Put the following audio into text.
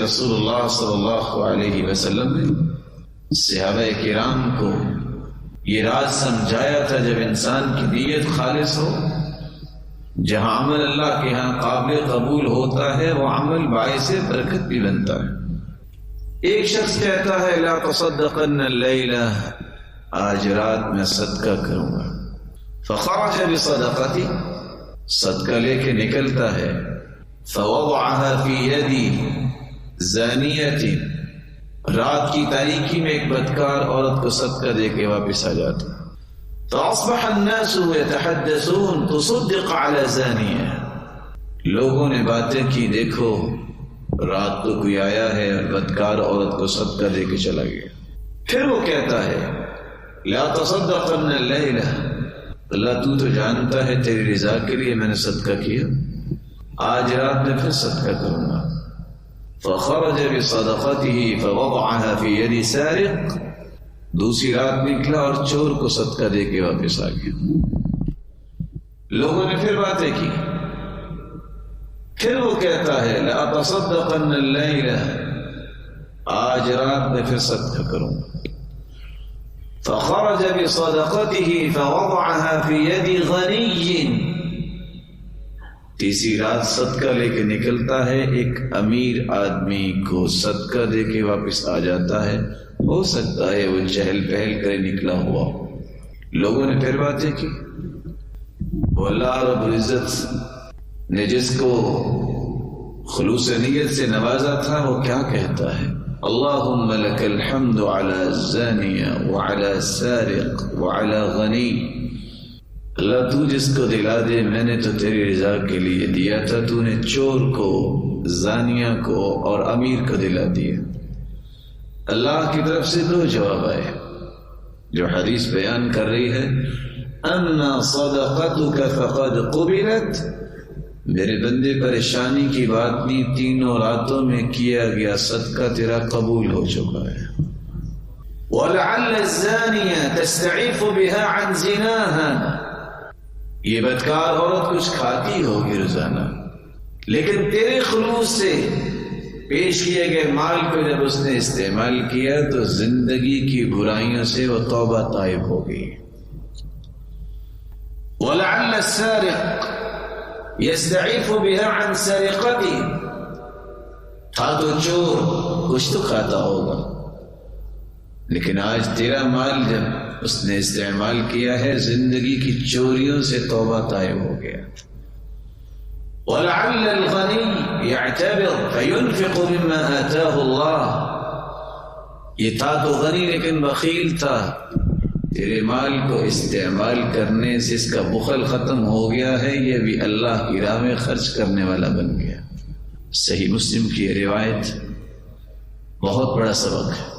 رسول اللہ صلی اللہ علیہ وسلم نے صحابہ کرام کو یہ راز سمجھایا تھا، جب انسان کی نیت خالص ہو، جہاں عمل اللہ کے ہاں قابل قبول ہوتا ہے وہ عمل باعث برکت بھی بنتا ہے۔ ایک شخص کہتا ہے لا تصدقن اللیلہ، آج رات میں صدقہ کروں گا، فخرج بصدقتی، صدقہ لے کے نکلتا ہے، فوضعها فی یدی زانیۃ، رات کی تاریکی میں ایک بدکار عورت کو صدقہ دے کے واپس آ جاتا، فاصبح الناس يتحدثون تصدق على زانیہ، لوگوں نے باتیں کی، دیکھو رات کو کوئی آیا ہے اور بدکار عورت کو صدقہ دے کے چلا گیا۔ پھر وہ کہتا ہے لا تصدقن اللیلہ، اللہ تو جانتا ہے تیری رضا کے لیے میں نے صدقہ کیا، آج رات میں پھر صدقہ کروں گا۔ فخرج بصدقته فوضعها في يد سارق، دوسری رات نکلا اور چور کو صدقہ دے کے واپس آ گیا۔ لوگوں نے پھر باتیں کی، پھر وہ کہتا ہے لا تصدقن اللیلہ، آج رات میں پھر صدقہ کروں گا۔ فخرج بصدقته فوضعها في يد غنی، تیسری رات صدقہ لے کے نکلتا ہے، ایک امیر آدمی کو صدقہ دے کے واپس آ جاتا ہے، ہو سکتا ہے وہ چہل پہل کرے نکلا ہوا ہو۔ لوگوں نے پھر باتیں کی، وہ اللہ رب العزت نے جس کو خلوص نیت سے نوازا تھا وہ کیا کہتا ہے، اللہم لک الحمد علی الزانیہ وعلی السارق وعلی غنی، اللہ تو جس کو دلا دے، میں نے تو تیری رضا کے لیے دیا تھا، تو نے چور کو، زانیہ کو اور امیر کو دلا دیا۔ اللہ کی طرف سے دو جواب آئے جو حدیث بیان کر رہی ہے، اما صدقتک فقد قبلت، میرے بندے پریشانی کی بات نہیں، تینوں راتوں میں کیا گیا صدقہ تیرا قبول ہو چکا ہے۔ ولعل الزانیہ تستعیف بها عن زناها، یہ بدکار عورت کچھ کھاتی ہوگی روزانہ، لیکن تیرے خلوص سے پیش کیے گئے مال کو جب اس نے استعمال کیا تو زندگی کی برائیوں سے وہ توبہ طائب ہو گئی۔ وَلَعَلَّ السَّارِقُ يَسْتَعِفُ بِهَا عَنْ سَرِقَتِهِ، تھا تو چور کچھ تو کھاتا ہوگا، لیکن آج تیرا مال جب اس نے استعمال کیا ہے زندگی کی چوریوں سے توبہ طائب ہو گیا۔ وَلَعَلَّ الْغَنِيَّ يَعْتَبِرُ فَيُنْفِقُ مِمَّا آتَاهُ اللَّهُ، یہ تھا تو غنی لیکن بخیل تھا، تیرے مال کو استعمال کرنے سے اس کا بخل ختم ہو گیا ہے، یہ بھی اللہ کی راہ میں خرچ کرنے والا بن گیا۔ صحیح مسلم کی یہ روایت بہت بڑا سبق ہے۔